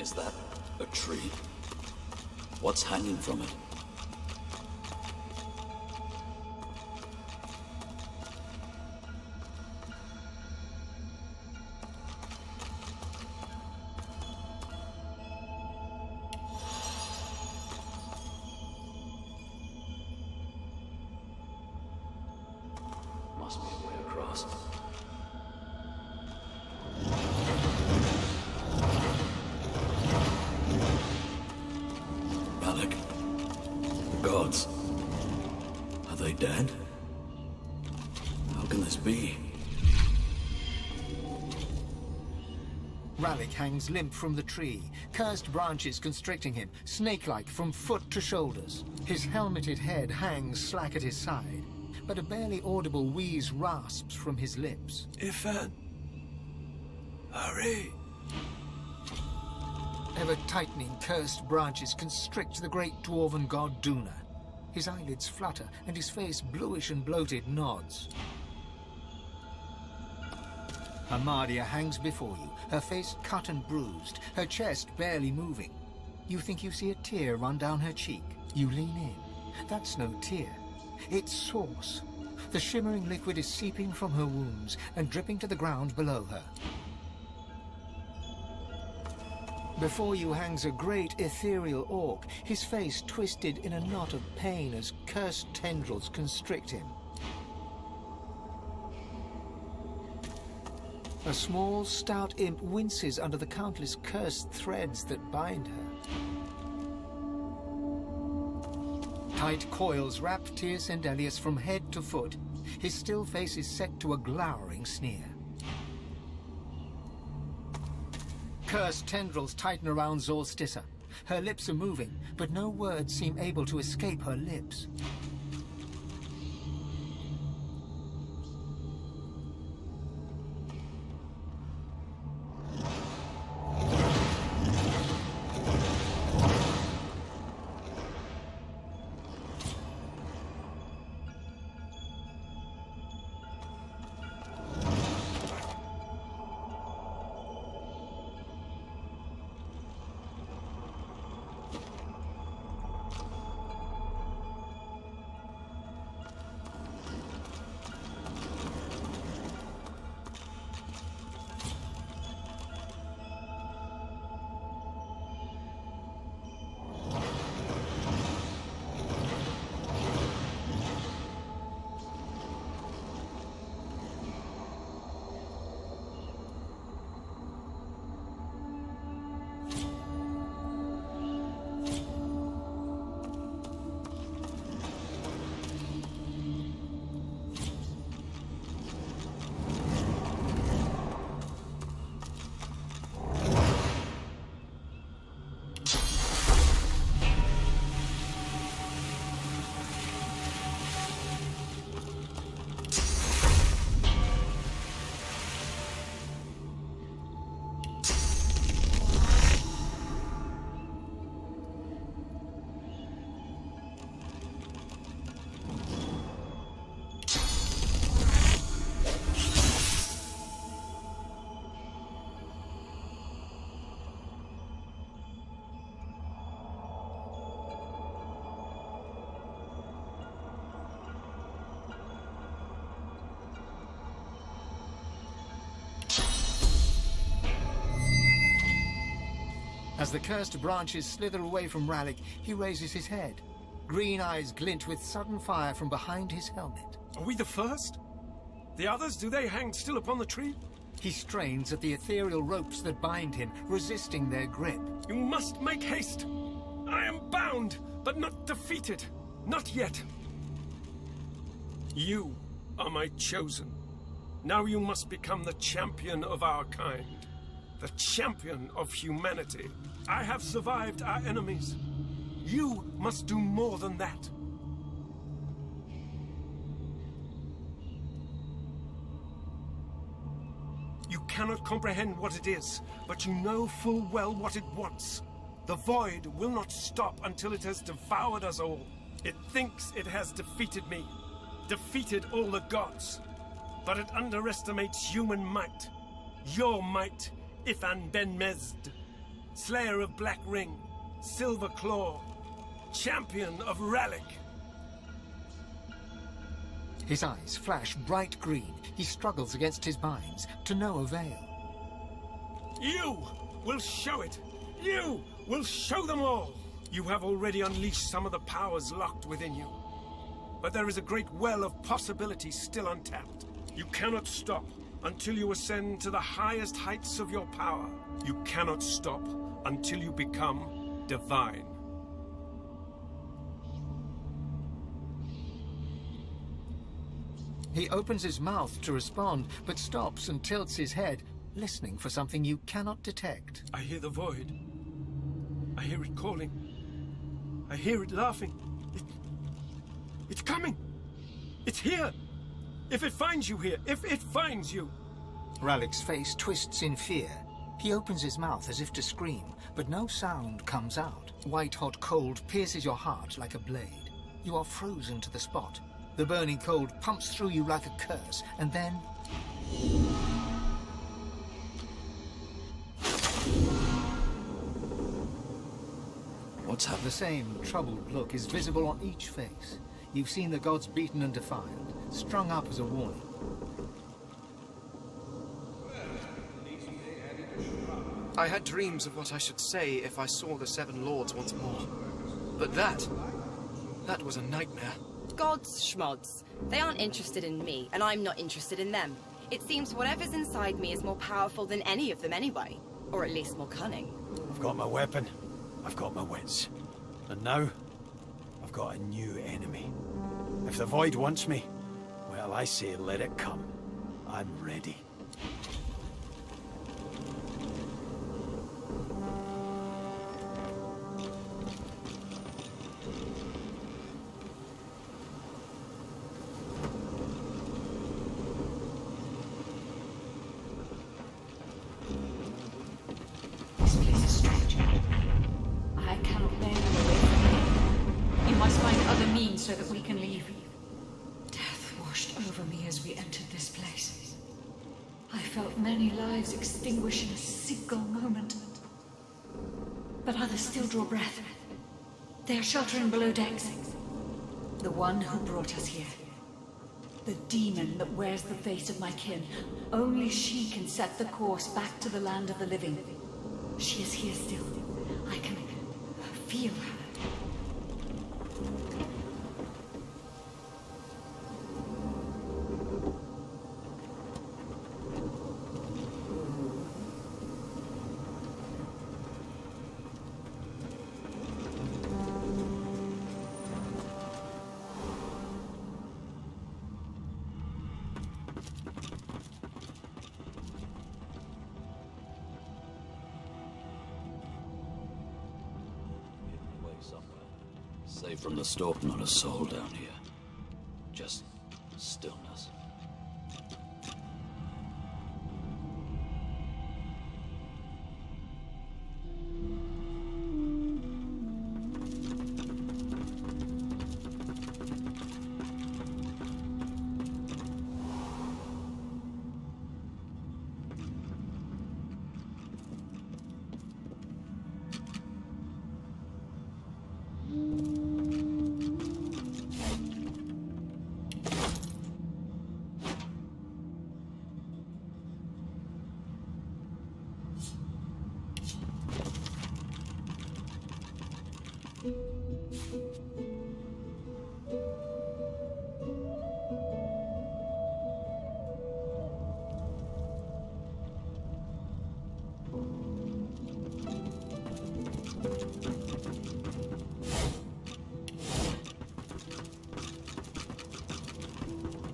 Is that a tree? What's hanging from it? Must be a way across. Relic. The gods. Are they dead? How can this be? Ralik hangs limp from the tree, cursed branches constricting him, snake-like from foot to shoulders. His helmeted head hangs slack at his side, but a barely audible wheeze rasps from his lips. Ifan. Hurry. Ever-tightening cursed branches constrict the great dwarven god Duna. His eyelids flutter, and his face, bluish and bloated, nods. Amadia hangs before you, her face cut and bruised, her chest barely moving. You think you see a tear run down her cheek. You lean in. That's no tear. It's sauce. The shimmering liquid is seeping from her wounds and dripping to the ground below her. Before you hangs a great ethereal orc, his face twisted in a knot of pain as cursed tendrils constrict him. A small, stout imp winces under the countless cursed threads that bind her. Tight coils wrap Tirce Endelius from head to foot. His still face is set to a glowering sneer. Cursed tendrils tighten around Zolstissa. Her lips are moving, but no words seem able to escape her lips. As the cursed branches slither away from Ralik, he raises his head. Green eyes glint with sudden fire from behind his helmet. Are we the first? The others, do they hang still upon the tree? He strains at the ethereal ropes that bind him, resisting their grip. You must make haste. I am bound, but not defeated. Not yet. You are my chosen. Now you must become the champion of our kind. The champion of humanity. I have survived our enemies. You must do more than that. You cannot comprehend what it is, but you know full well what it wants. The void will not stop until it has devoured us all. It thinks it has defeated me, defeated all the gods. But it underestimates human might. Your might, Ifan ben Mezd. Slayer of Black Ring, Silver Claw, Champion of Relic. His eyes flash bright green. He struggles against his binds, to no avail. You will show it! You will show them all! You have already unleashed some of the powers locked within you. But there is a great well of possibilities still untapped. You cannot stop until you ascend to the highest heights of your power. You cannot stop until you become divine. He opens his mouth to respond, but stops and tilts his head, listening for something you cannot detect. I hear the void. I hear it calling. I hear it laughing. It's coming! It's here! If it finds you here, if it finds you! Ralik's face twists in fear. He opens his mouth as if to scream, but no sound comes out. White-hot cold pierces your heart like a blade. You are frozen to the spot. The burning cold pumps through you like a curse, and then... What's happened? The same troubled look is visible on each face. You've seen the gods beaten and defiled, strung up as a warning. I had dreams of what I should say if I saw the Seven Lords once more. But that was a nightmare. Gods, schmods. They aren't interested in me, and I'm not interested in them. It seems whatever's inside me is more powerful than any of them anyway. Or at least more cunning. I've got my weapon. I've got my wits. And now, I've got a new enemy. If the Void wants me, well, I say let it come. I'm ready. This place is strange. I cannot bear you away from here. You must find other means so that we can leave. Death washed over me as we entered this place. I felt many lives extinguish in a single moment. But others still draw breath. They are sheltering below decks. The one who brought us here. The demon that wears the face of my kin. Only she can set the course back to the land of the living. She is here still. I can feel her. Safe from the storm, not a soul down here. Just stillness.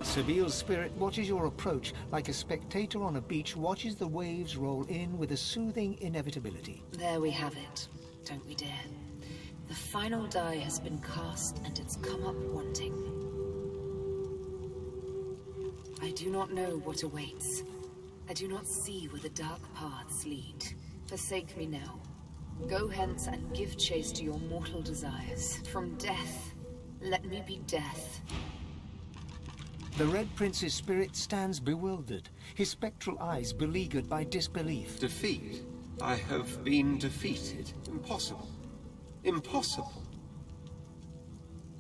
Sabile's spirit watches your approach like a spectator on a beach watches the waves roll in with a soothing inevitability. There we have it. Don't we dare. The final die has been cast and it's come up wanting. I do not know what awaits. I do not see where the dark paths lead. Forsake me now. Go hence and give chase to your mortal desires. From death, let me be death. The Red Prince's spirit stands bewildered, his spectral eyes beleaguered by disbelief. Defeat? I have been defeated. Impossible. Impossible.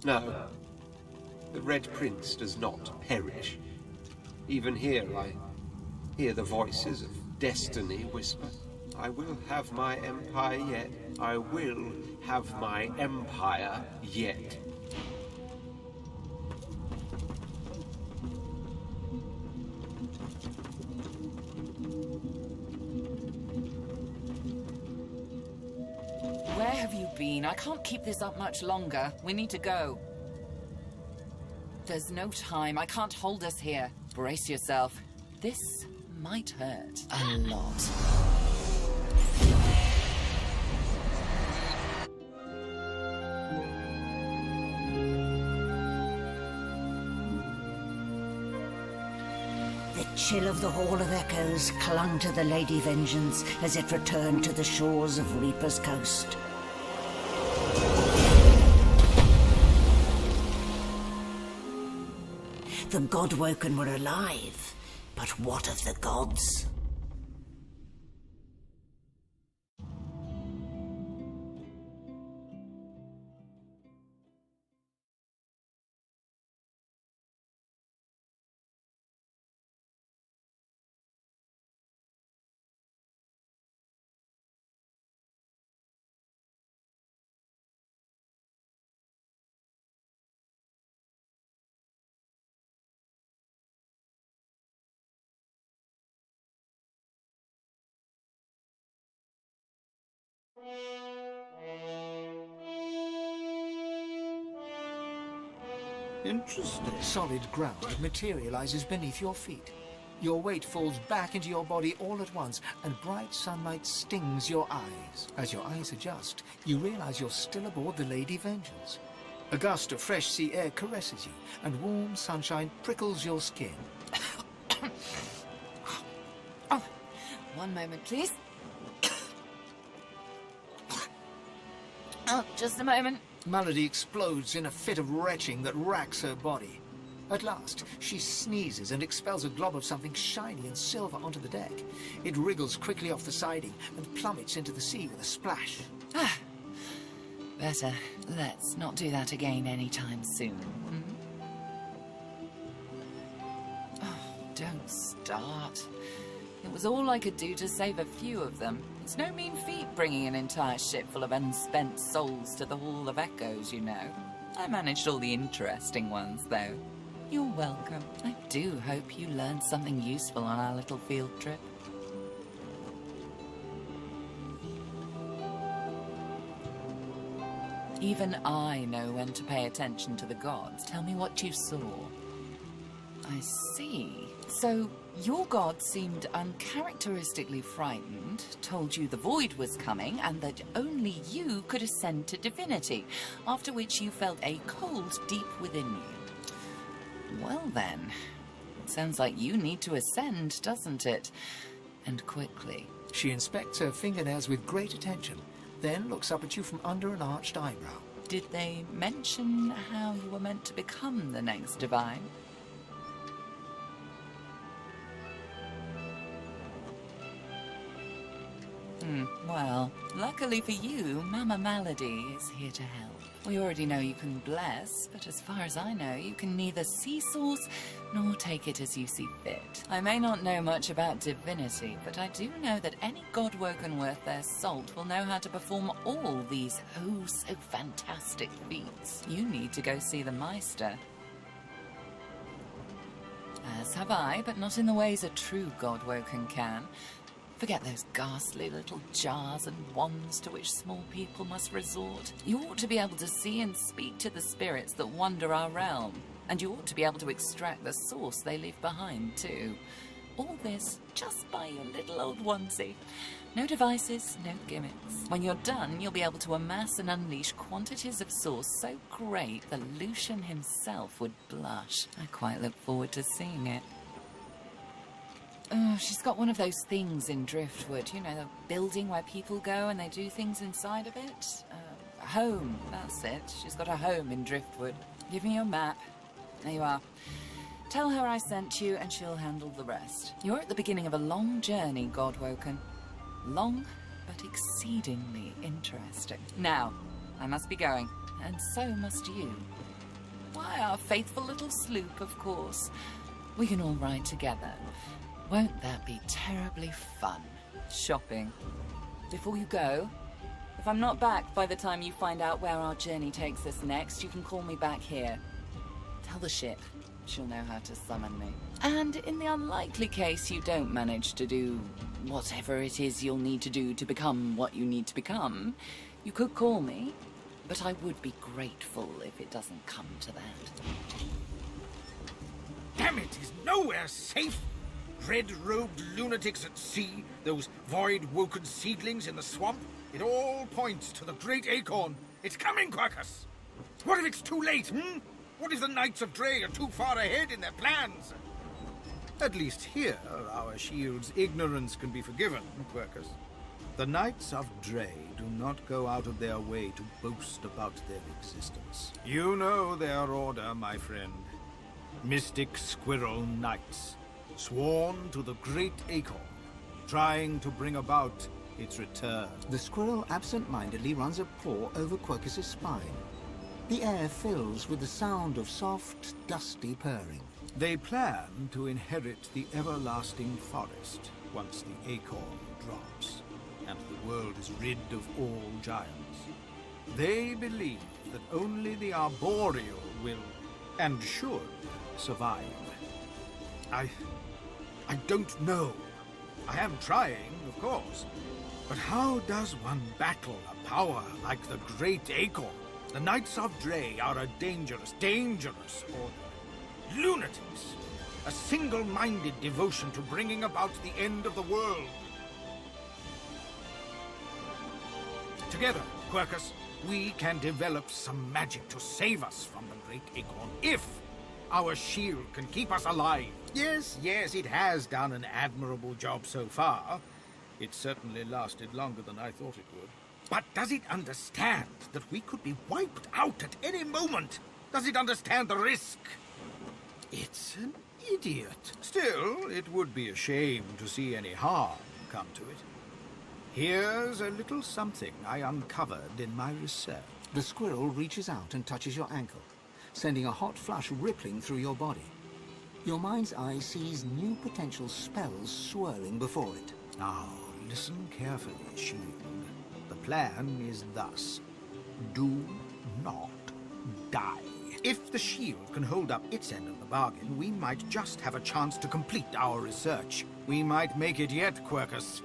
No. The Red Prince does not perish. Even here I hear the voices of destiny whisper. I will have my empire yet. I will have my empire yet. Where have you been? I can't keep this up much longer. We need to go. There's no time. I can't hold us here. Brace yourself. This might hurt a lot. The chill of the Hall of Echoes clung to the Lady Vengeance as it returned to the shores of Reaper's Coast. The Godwoken were alive, but what of the gods? Interesting. Solid ground materializes beneath your feet. Your weight falls back into your body all at once, and bright sunlight stings your eyes. As your eyes adjust, you realize you're still aboard the Lady Vengeance. A gust of fresh sea air caresses you, and warm sunshine prickles your skin. Oh, one moment, please. Oh, just a moment. Malady explodes in a fit of retching that racks her body. At last, she sneezes and expels a glob of something shiny and silver onto the deck. It wriggles quickly off the siding and plummets into the sea with a splash. Ah, better. Let's not do that again anytime soon. Oh, don't start. It was all I could do to save a few of them. It's no mean feat bringing an entire ship full of unspent souls to the Hall of Echoes, you know. I managed all the interesting ones, though. You're welcome. I do hope you learned something useful on our little field trip. Even I know when to pay attention to the gods. Tell me what you saw. I see. So, your god seemed uncharacteristically frightened, told you the void was coming, and that only you could ascend to divinity, after which you felt a cold deep within you. Well then, it sounds like you need to ascend, doesn't it? And quickly. She inspects her fingernails with great attention, then looks up at you from under an arched eyebrow. Did they mention how you were meant to become the next divine? Well, luckily for you, Mama Malady is here to help. We already know you can bless, but as far as I know, you can neither see source nor take it as you see fit. I may not know much about divinity, but I do know that any Godwoken worth their salt will know how to perform all these so fantastic feats. You need to go see the Meister. As have I, but not in the ways a true Godwoken can. Forget those ghastly little jars and wands to which small people must resort. You ought to be able to see and speak to the spirits that wander our realm. And you ought to be able to extract the source they leave behind, too. All this just by your little old onesie. No devices, no gimmicks. When you're done, you'll be able to amass and unleash quantities of source so great that Lucian himself would blush. I quite look forward to seeing it. Oh, she's got one of those things in Driftwood, you know, the building where people go and they do things inside of it. A home, that's it. She's got a home in Driftwood. Give me your map. There you are. Tell her I sent you and she'll handle the rest. You're at the beginning of a long journey, Godwoken. Long but exceedingly interesting. Now, I must be going, and so must you. Why, our faithful little sloop, of course. We can all ride together. Won't that be terribly fun? Shopping. Before you go, if I'm not back by the time you find out where our journey takes us next, you can call me back here. Tell the ship. She'll know how to summon me. And in the unlikely case you don't manage to do whatever it is you'll need to do to become what you need to become, you could call me, but I would be grateful if it doesn't come to that. Damn it, is nowhere safe! Red-robed lunatics at sea, those void-woken seedlings in the swamp. It all points to the great acorn. It's coming, Quercus! What if it's too late, What if the Knights of Dre are too far ahead in their plans? At least here, our shield's ignorance can be forgiven, Quercus. The Knights of Dre do not go out of their way to boast about their existence. You know their order, my friend. Mystic Squirrel Knights, sworn to the great acorn, trying to bring about its return. The squirrel absent-mindedly runs a paw over Quercus's spine. The air fills with the sound of soft, dusty purring. They plan to inherit the everlasting forest once the acorn drops, and the world is rid of all giants. They believe that only the arboreal will, and should, survive. I don't know. I am trying, of course. But how does one battle a power like the great acorn? The Knights of Dre are a dangerous order. Lunatics! A single-minded devotion to bringing about the end of the world. Together, Quercus, we can develop some magic to save us from the great acorn, if our shield can keep us alive. Yes, it has done an admirable job so far. It certainly lasted longer than I thought it would. But does it understand that we could be wiped out at any moment? Does it understand the risk? It's an idiot. Still, it would be a shame to see any harm come to it. Here's a little something I uncovered in my research. The squirrel reaches out and touches your ankle, sending a hot flush rippling through your body. Your mind's eye sees new potential spells swirling before it. Now, listen carefully, Shield. The plan is thus. Do not die. If the shield can hold up its end of the bargain, we might just have a chance to complete our research. We might make it yet, Quercus.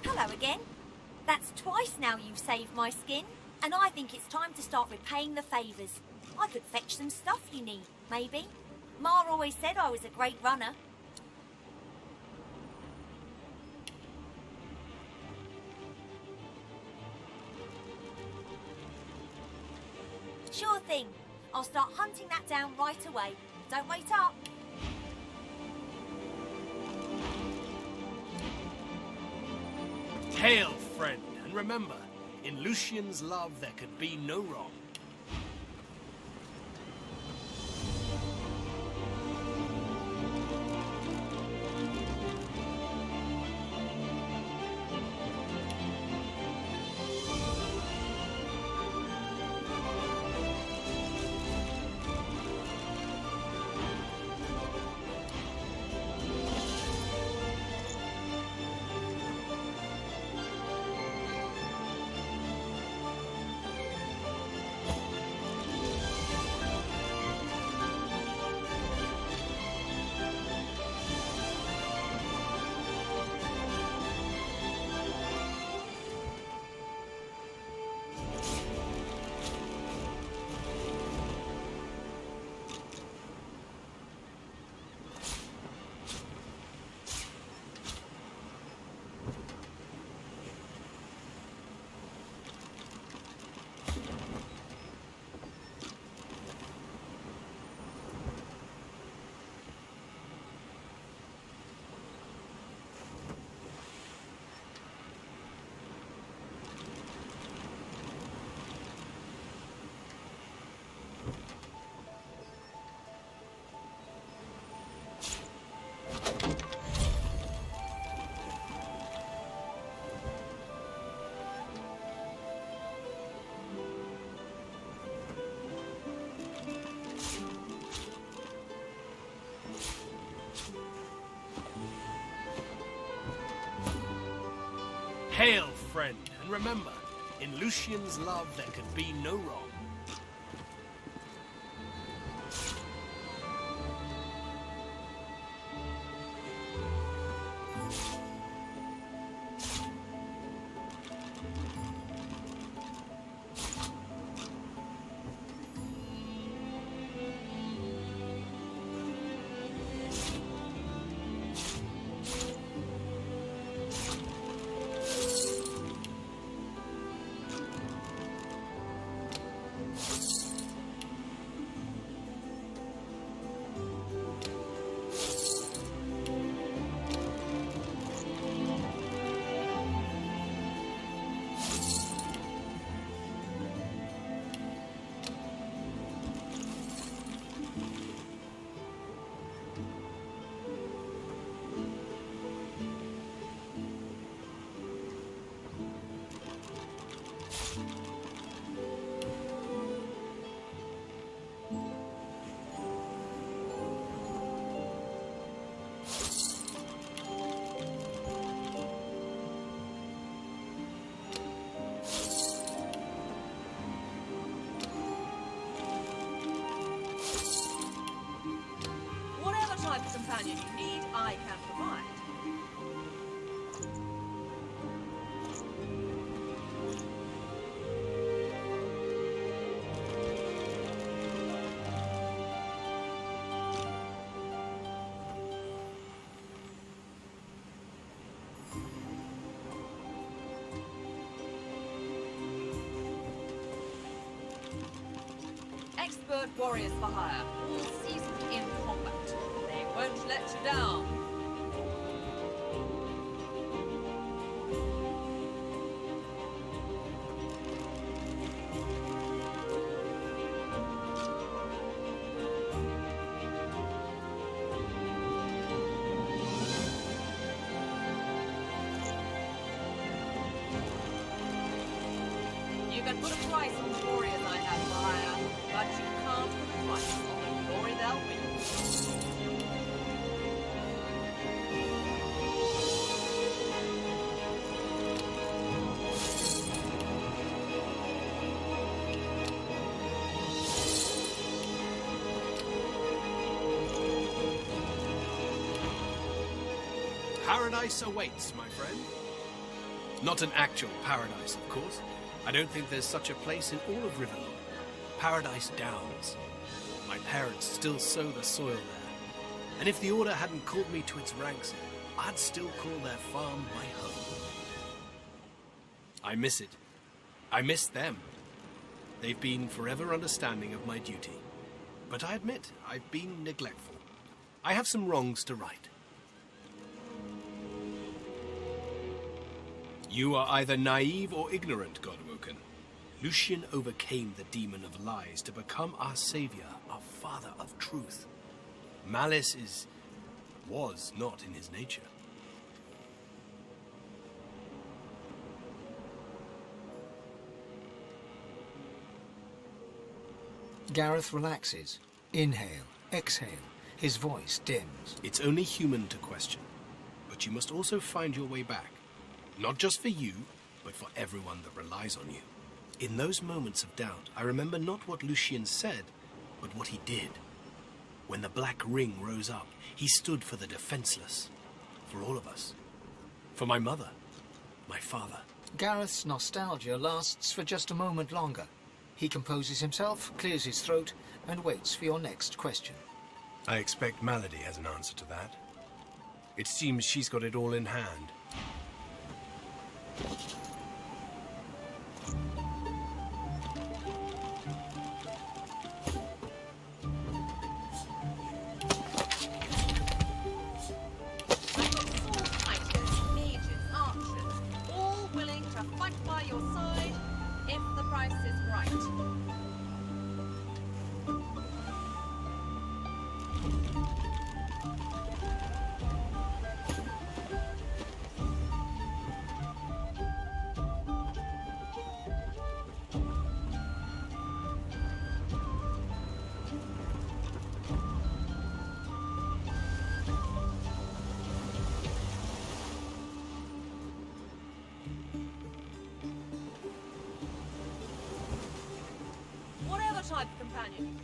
Hello again. That's twice now you've saved my skin, and I think it's time to start repaying the favours. I could fetch some stuff you need, maybe. Ma always said I was a great runner. Sure thing. I'll start hunting that down right away. Don't wait up. Hail, friend, and remember, in Lucian's love there could be no wrong. Hail, friend, and remember, in Lucian's love there can be no wrong. Companion you need, I can provide. Expert warriors for hire, all seasoned in combat. They won't let you down. You can put a price on the warriors I have for hire, but you can't put a price on the glory they'll win. Paradise awaits, my friend. Not an actual paradise, of course. I don't think there's such a place in all of Riverlong. Paradise Downs. My parents still sow the soil there. And if the Order hadn't called me to its ranks, I'd still call their farm my home. I miss it. I miss them. They've been forever understanding of my duty. But I admit, I've been neglectful. I have some wrongs to right. You are either naive or ignorant, Godwoken. Lucian overcame the demon of lies to become our savior, our father of truth. Malice was not in his nature. Gareth relaxes. Inhale, exhale. His voice dims. It's only human to question, but you must also find your way back. Not just for you, but for everyone that relies on you. In those moments of doubt, I remember not what Lucian said, but what he did. When the Black Ring rose up, he stood for the defenseless. For all of us. For my mother. My father. Gareth's nostalgia lasts for just a moment longer. He composes himself, clears his throat, and waits for your next question. I expect Malady has an answer to that. It seems she's got it all in hand. Type of companion.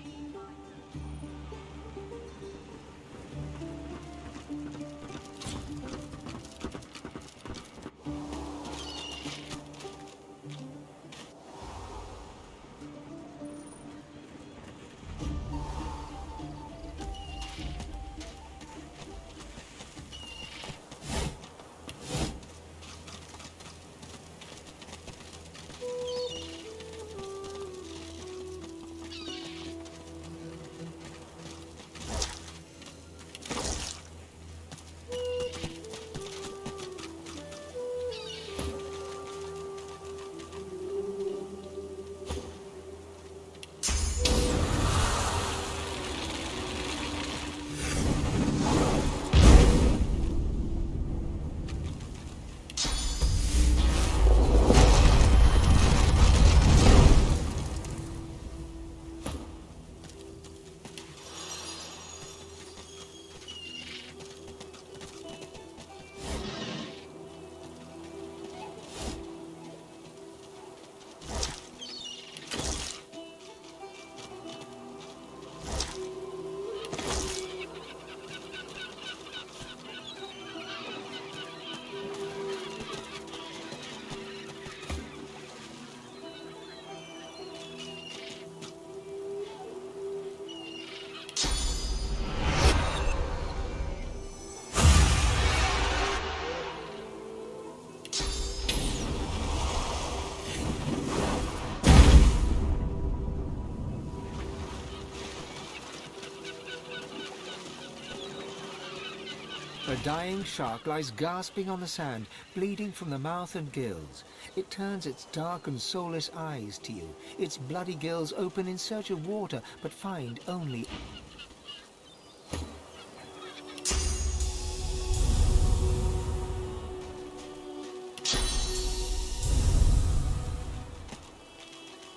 A dying shark lies gasping on the sand, bleeding from the mouth and gills. It turns its dark and soulless eyes to you. Its bloody gills open in search of water, but find only...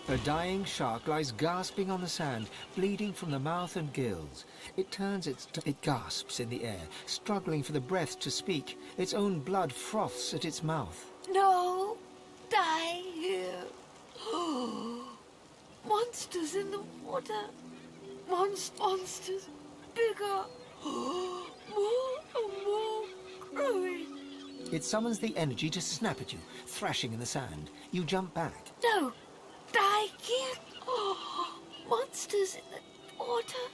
A dying shark lies gasping on the sand, bleeding from the mouth and gills. It gasps in the air, struggling for the breath to speak. Its own blood froths at its mouth. No! Die here! Monsters in the water! Monsters bigger! More and more growing! It summons the energy to snap at you, thrashing in the sand. You jump back. No! Die here! Monsters in the water.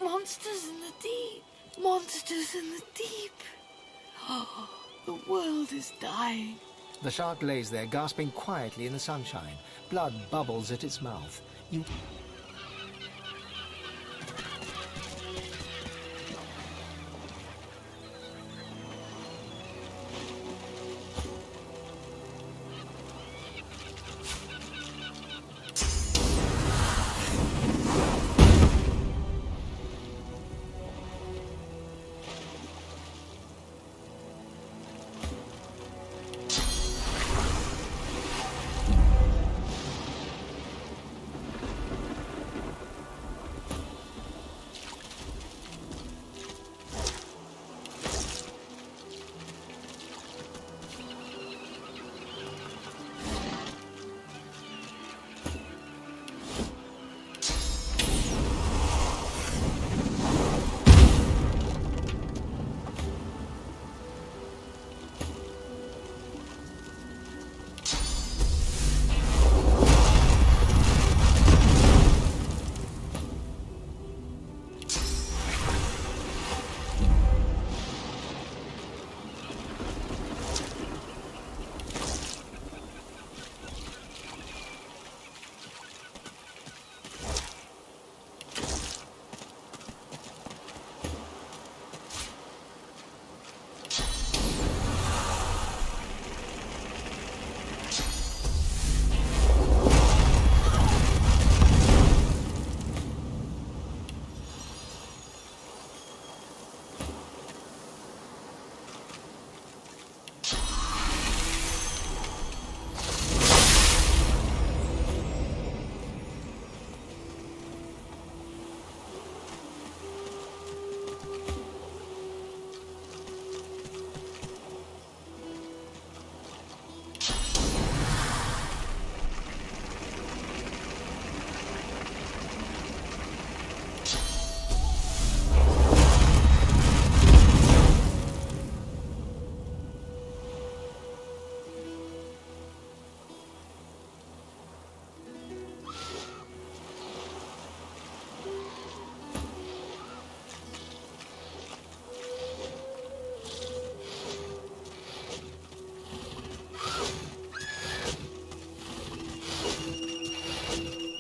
Monsters in the deep. Monsters in the deep. Oh, the world is dying. The shark lays there, gasping quietly in the sunshine. Blood bubbles at its mouth. You...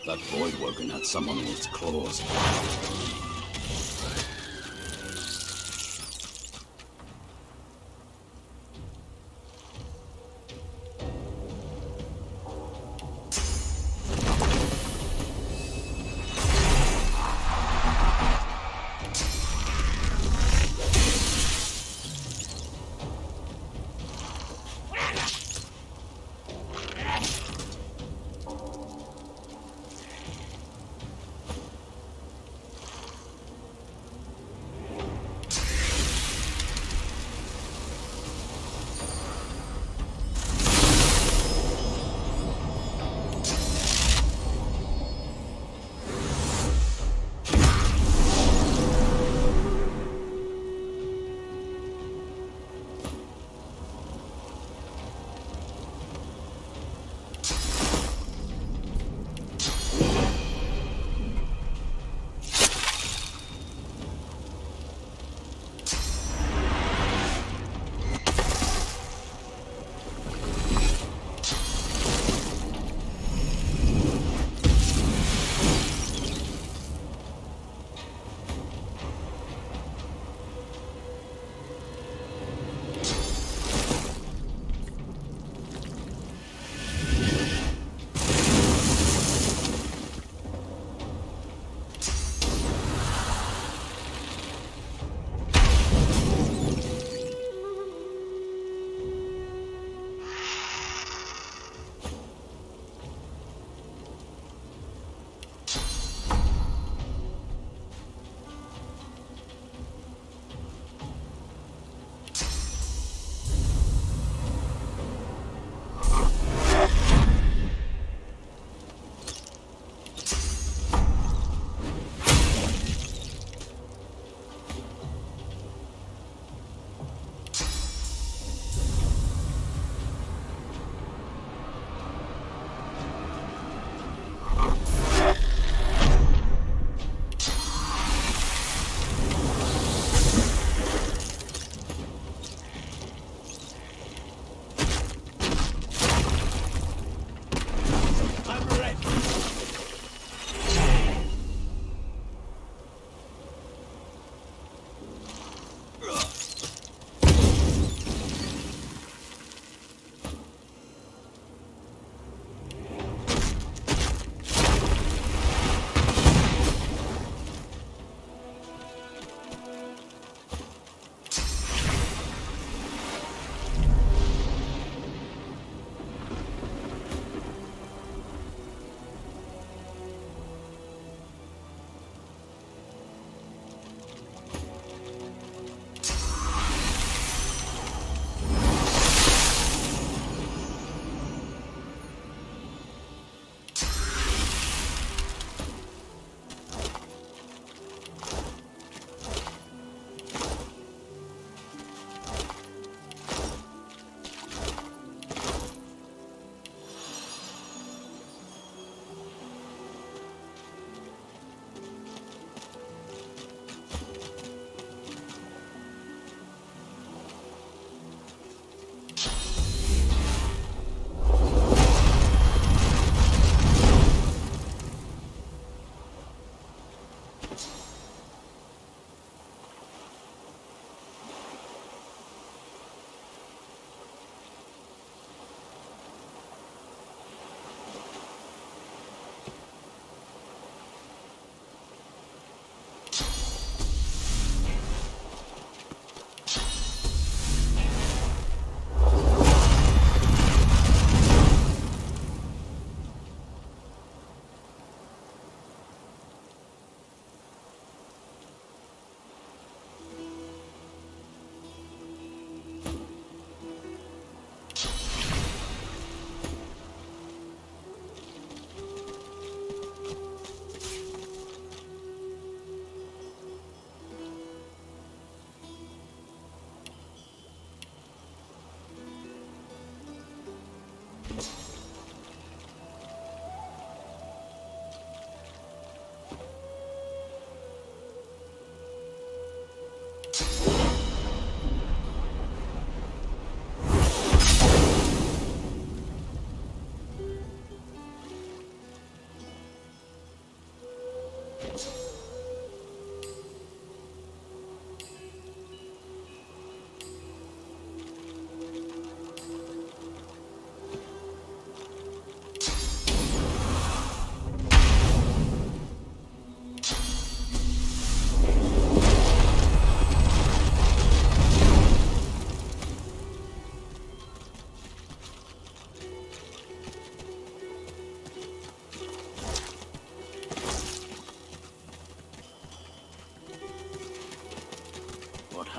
That void woken had someone in its claws.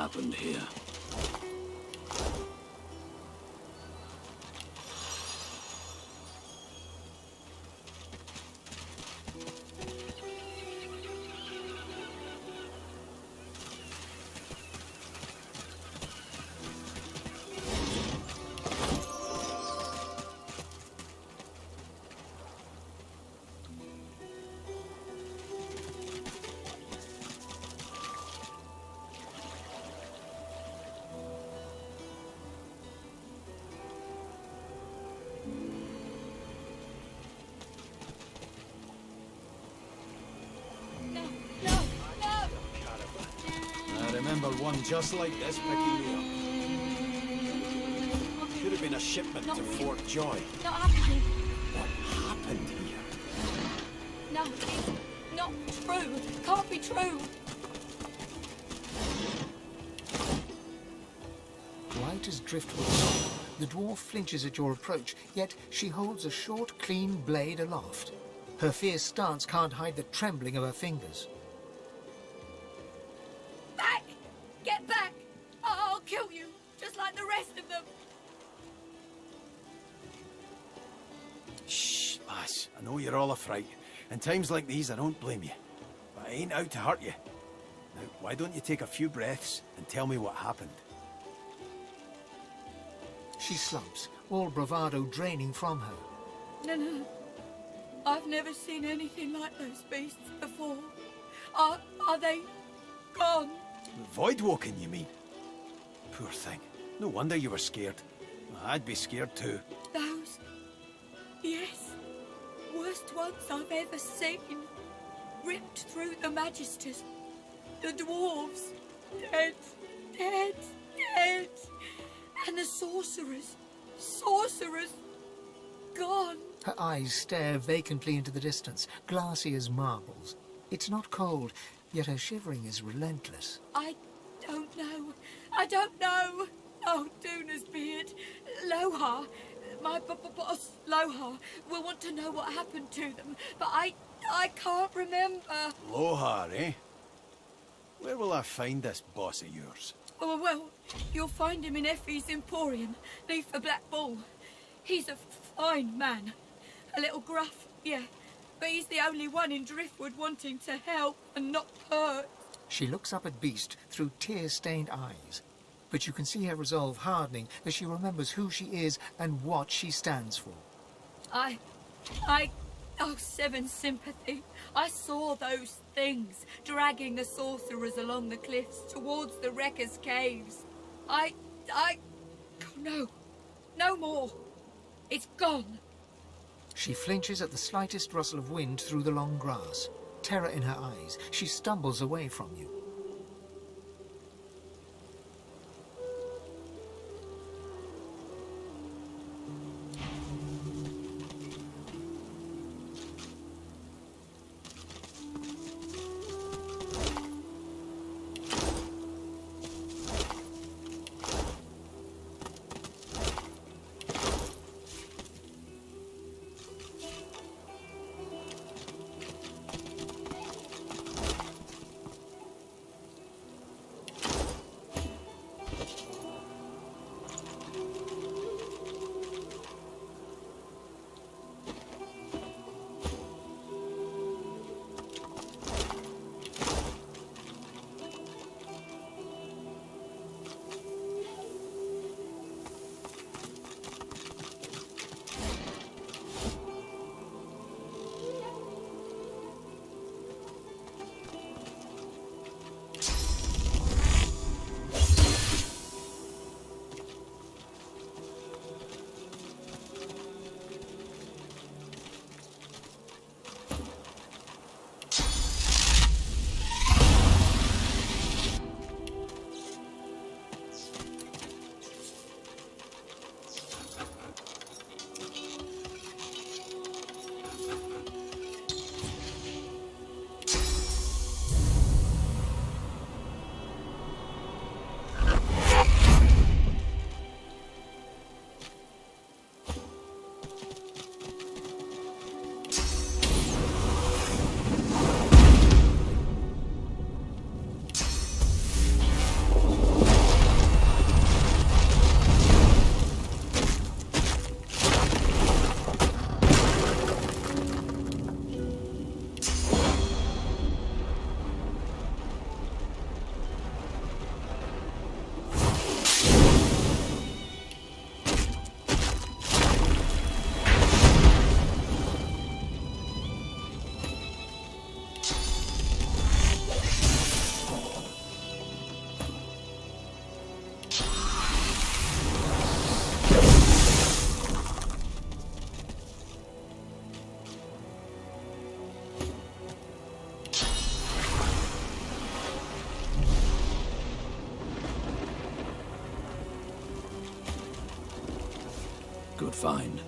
happened here. One just like this picking me up. Could have been a shipment to Fort Joy. Not happening. What happened here? No, it's not true. Can't be true. Light as driftwood smoke, the dwarf flinches at your approach, yet she holds a short, clean blade aloft. Her fierce stance can't hide the trembling of her fingers. Back! Get back! I'll kill you, just like the rest of them. Shh, lass. I know you're all afraid. In times like these, I don't blame you. But I ain't out to hurt you. Now, why don't you take a few breaths and tell me what happened? She slumps, all bravado draining from her. No. I've never seen anything like those beasts before. Are they gone? Voidwoken, you mean? Poor thing. No wonder you were scared. I'd be scared too. Those... yes. Worst ones I've ever seen. Ripped through the Magisters. The dwarves. Dead. And the sorcerers. Gone. Her eyes stare vacantly into the distance, glassy as marbles. It's not cold, yet her shivering is relentless. I don't know. Oh, Duna's beard. Lohar, my boss, Lohar, will want to know what happened to them, but I can't remember. Lohar, eh? Where will I find this boss of yours? Oh, well, you'll find him in Effie's Emporium, beneath the Black Bull. He's a fine man. A little gruff, yeah, but he's the only one in Driftwood wanting to help and not hurt. She looks up at Beast through tear-stained eyes, but you can see her resolve hardening as she remembers who she is and what she stands for. Oh, Seven sympathy. I saw those things dragging the sorcerers along the cliffs towards the Wreckers' caves. No more. It's gone. She flinches at the slightest rustle of wind through the long grass. Terror in her eyes, she stumbles away from you. find?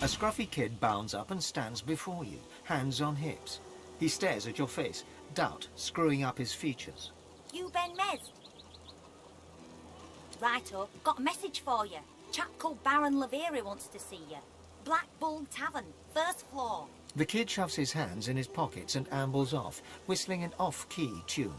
A scruffy kid bounds up and stands before you, hands on hips. He stares at your face, doubt screwing up his features. You Ben Mez? Righto, got a message for you. Chap called Baron Laveri wants to see you. Black Bull Tavern, first floor. The kid shoves his hands in his pockets and ambles off, whistling an off-key tune.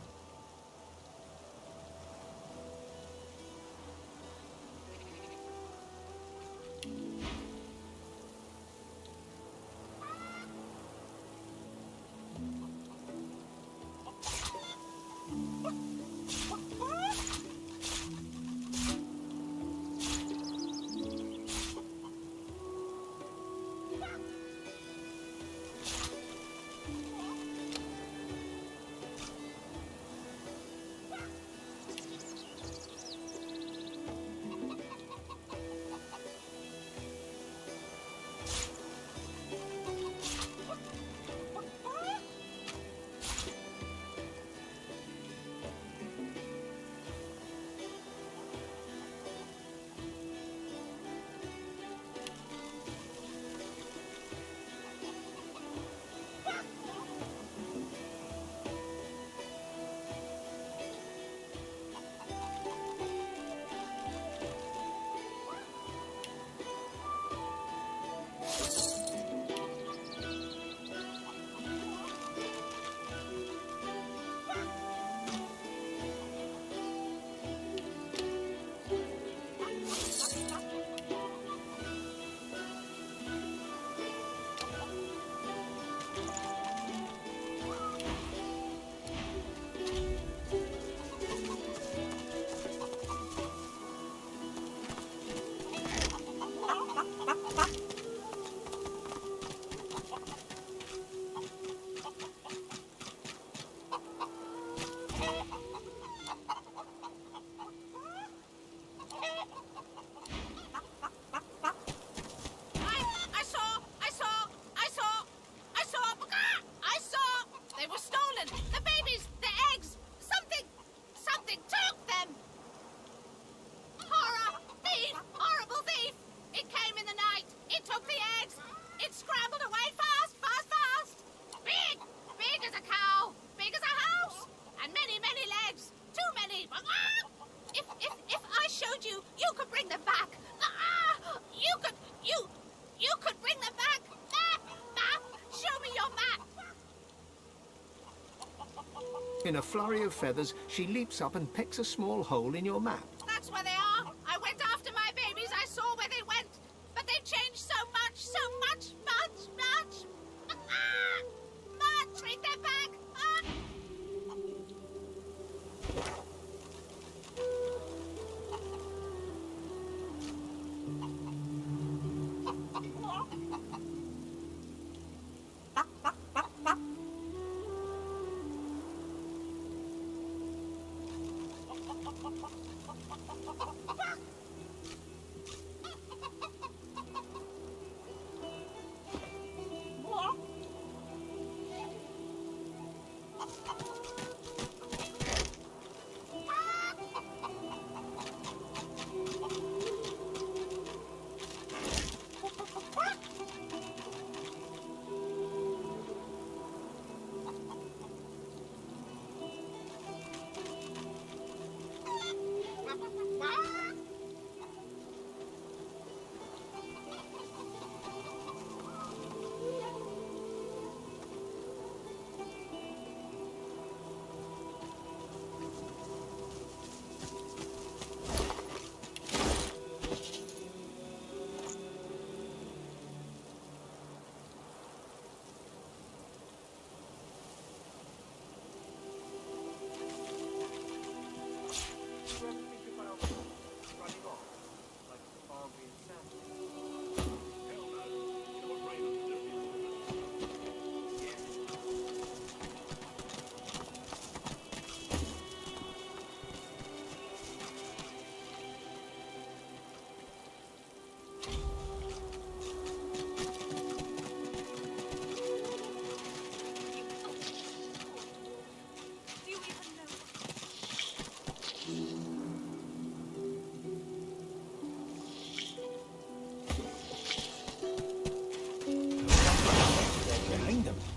In a flurry of feathers, she leaps up and picks a small hole in your map. That's where they are. I went after my babies. I saw where they went. But they've changed so much, so much, much, much. Much. Wait, they're back.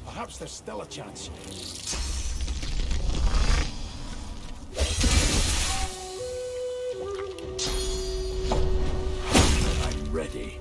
Perhaps there's still a chance. I'm ready.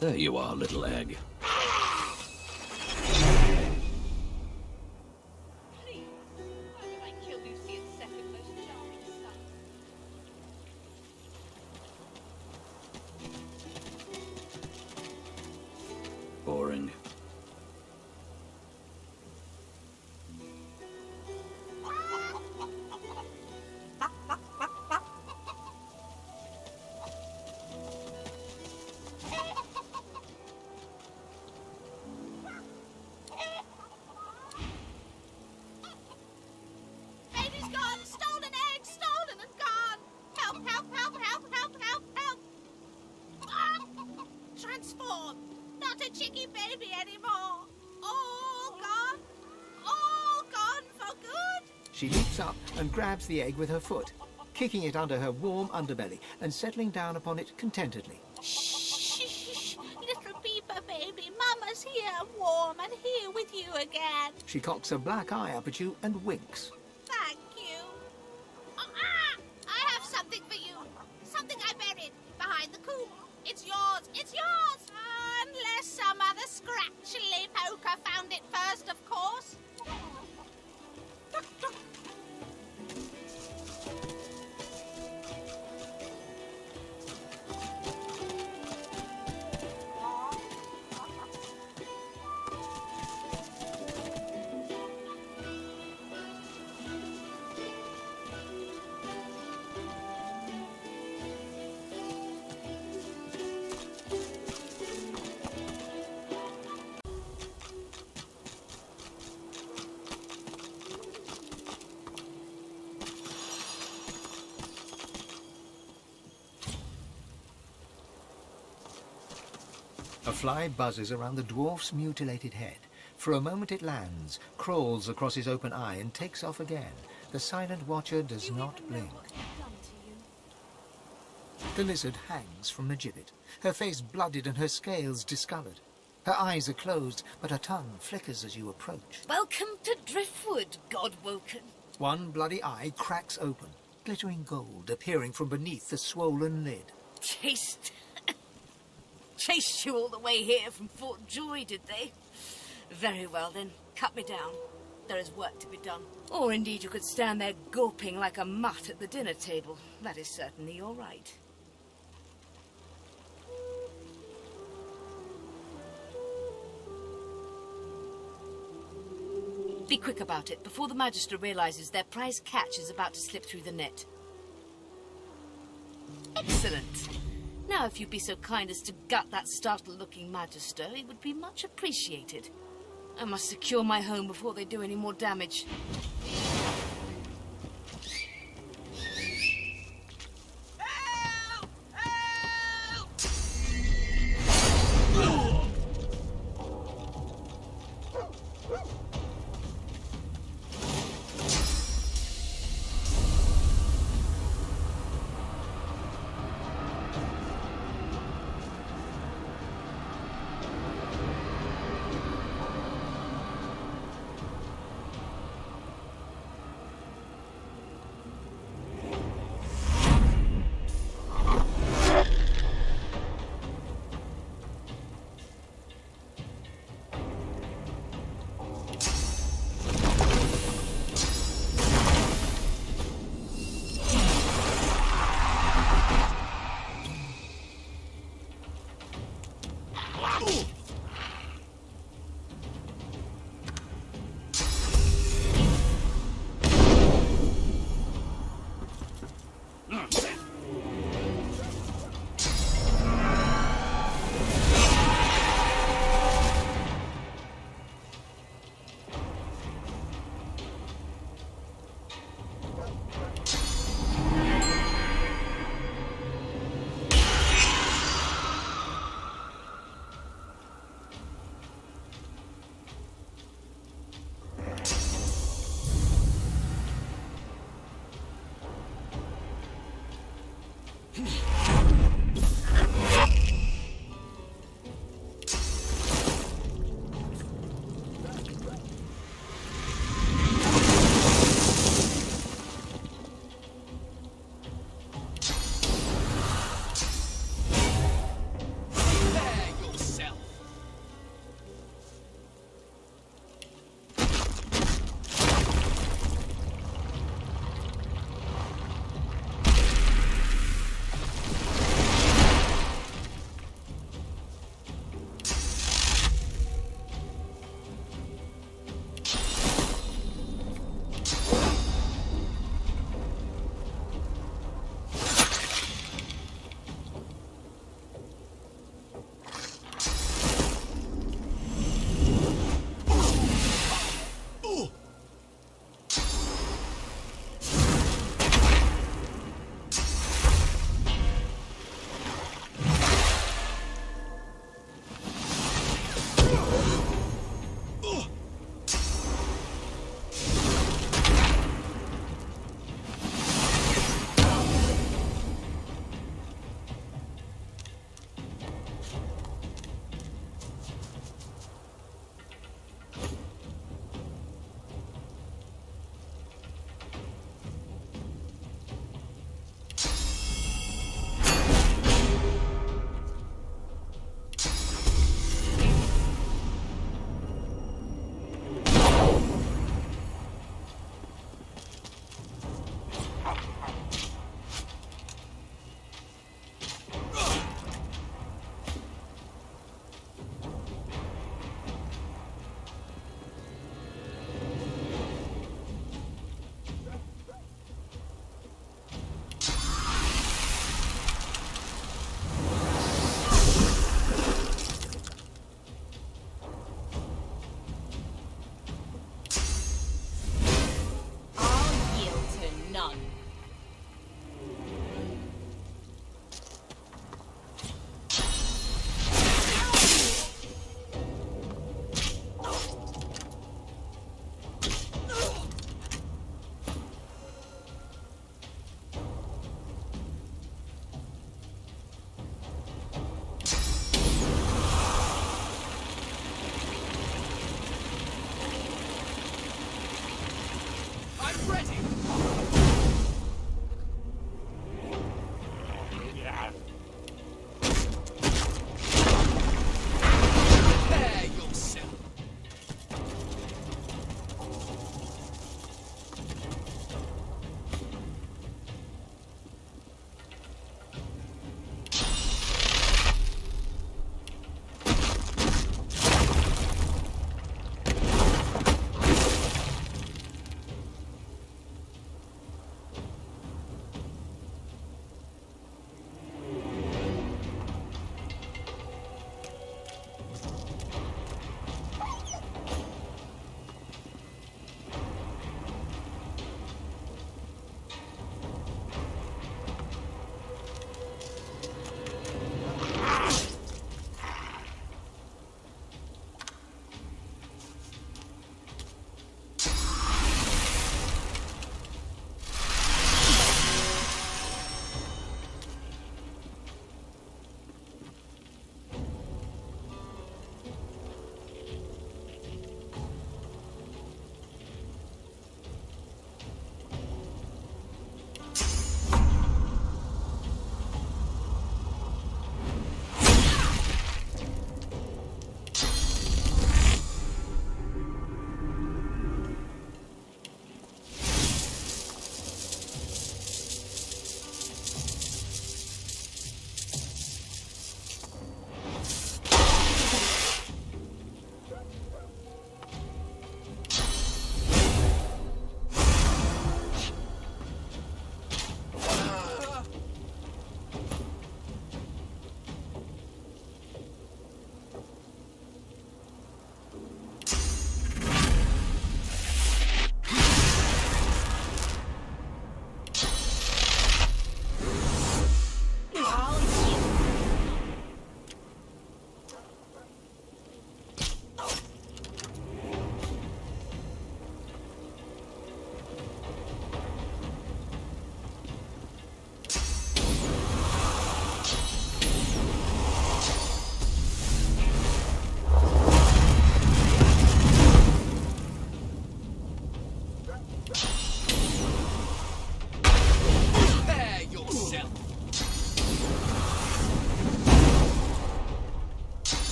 There you are, little egg. Boring. She leaps up and grabs the egg with her foot, kicking it under her warm underbelly and settling down upon it contentedly. Shh, little Peeper baby, Mama's here, warm and here with you again. She cocks a black eye up at you and winks. Thank you. I have something for you. Something I buried behind the coop. It's yours. It's yours. Unless some other scratchily poker found it first, of course. A fly buzzes around the dwarf's mutilated head. For a moment it lands, crawls across his open eye and takes off again. The silent watcher does not blink. The lizard hangs from the gibbet, her face blooded and her scales discoloured. Her eyes are closed, but her tongue flickers as you approach. Welcome to Driftwood, God-woken. One bloody eye cracks open, glittering gold appearing from beneath the swollen lid. Chased you all the way here from Fort Joy, did they? Very well, then. Cut me down. There is work to be done. Or indeed you could stand there gulping like a mutt at the dinner table. That is certainly your right. Be quick about it, before the Magister realizes their prize catch is about to slip through the net. Excellent. Now, if you'd be so kind as to gut that startled-looking Magister, it would be much appreciated. I must secure my home before they do any more damage.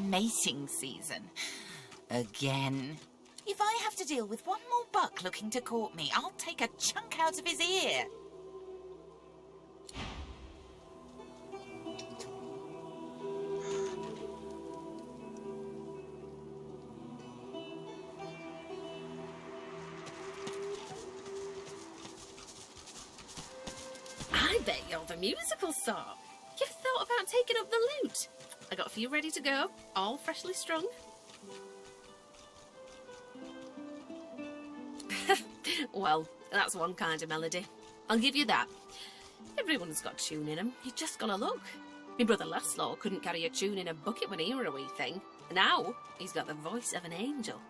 mating season. Again. If I have to deal with one more buck looking to court me, I'll take a chunk out of his ear. I bet you're the musical sort. You've thought about taking up the lute. I got a few ready to go, all freshly strung. Well, that's one kind of melody. I'll give you that. Everyone's got tune in them. You just gotta look. My brother Laszlo couldn't carry a tune in a bucket when he were a wee thing. Now, he's got the voice of an angel.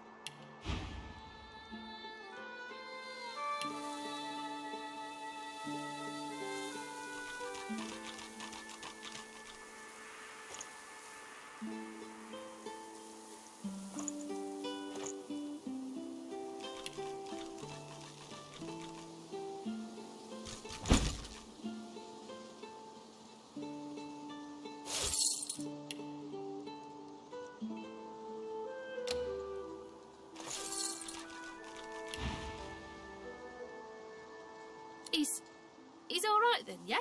He's all right then, yeah?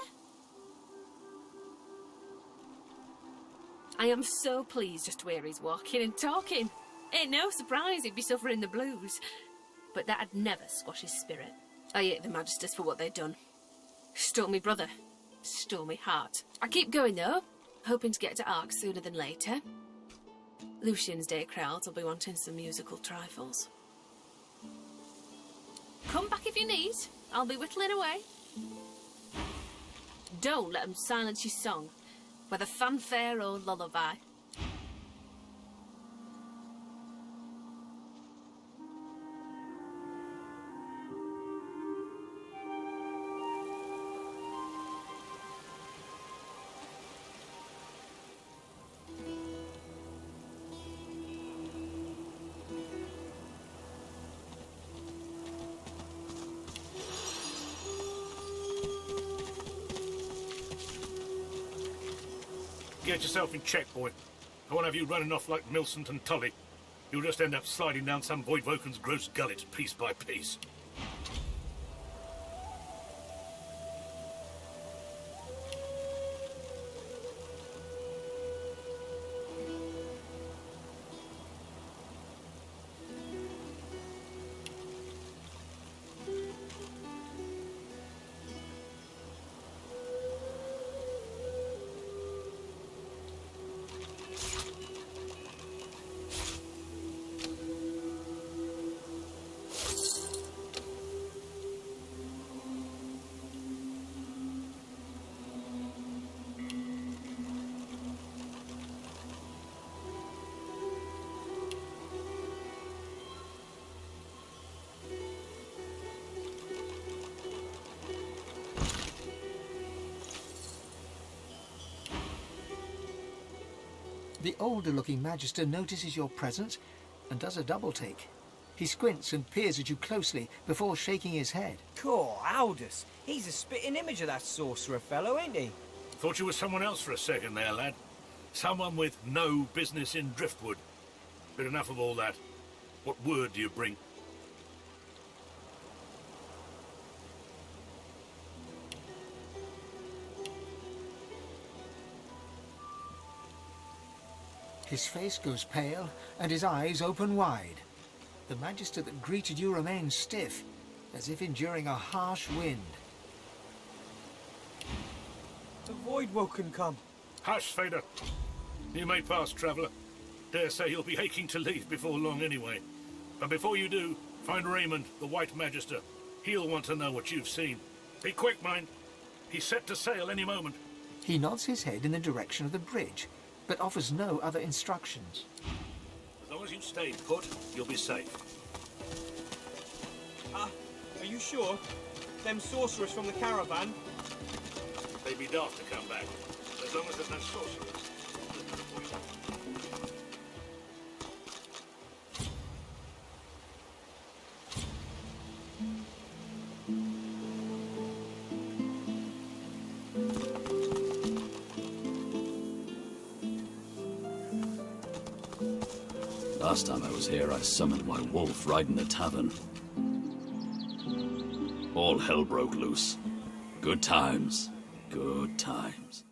I am so pleased just to hear he's walking and talking. Ain't no surprise he'd be suffering the blues. But that'd never squash his spirit. I hate the Magisters for what they've done. Stole me brother. Stole me heart. I keep going though, hoping to get to Ark sooner than later. Lucian's Day crowds will be wanting some musical trifles. Come back if you need. I'll be whittling away. Don't let them silence your song, whether fanfare or lullaby. Get yourself in check, boy. I won't have you running off like Millicent and Tully. You'll just end up sliding down some Voidwoken's gross gullet, piece by piece. The older-looking Magister notices your presence and does a double-take. He squints and peers at you closely before shaking his head. Cool, Aldous. He's a spitting image of that sorcerer fellow, ain't he? Thought you were someone else for a second there, lad. Someone with no business in Driftwood. But enough of all that. What word do you bring? His face goes pale, and his eyes open wide. The Magister that greeted you remains stiff, as if enduring a harsh wind. The Voidwoken come. Hush, Fader. You may pass, traveller. Dare say you'll be aching to leave before long anyway. But before you do, find Raymond, the White Magister. He'll want to know what you've seen. Be quick, mind. He's set to sail any moment. He nods his head in the direction of the bridge, but offers no other instructions. As long as you stay put, you'll be safe. Are you sure? Them sorcerers from the caravan? They'd be daft to come back. As long as there's no sorcerers. Last time I was here, I summoned my wolf right in the tavern. All hell broke loose. Good times. Good times.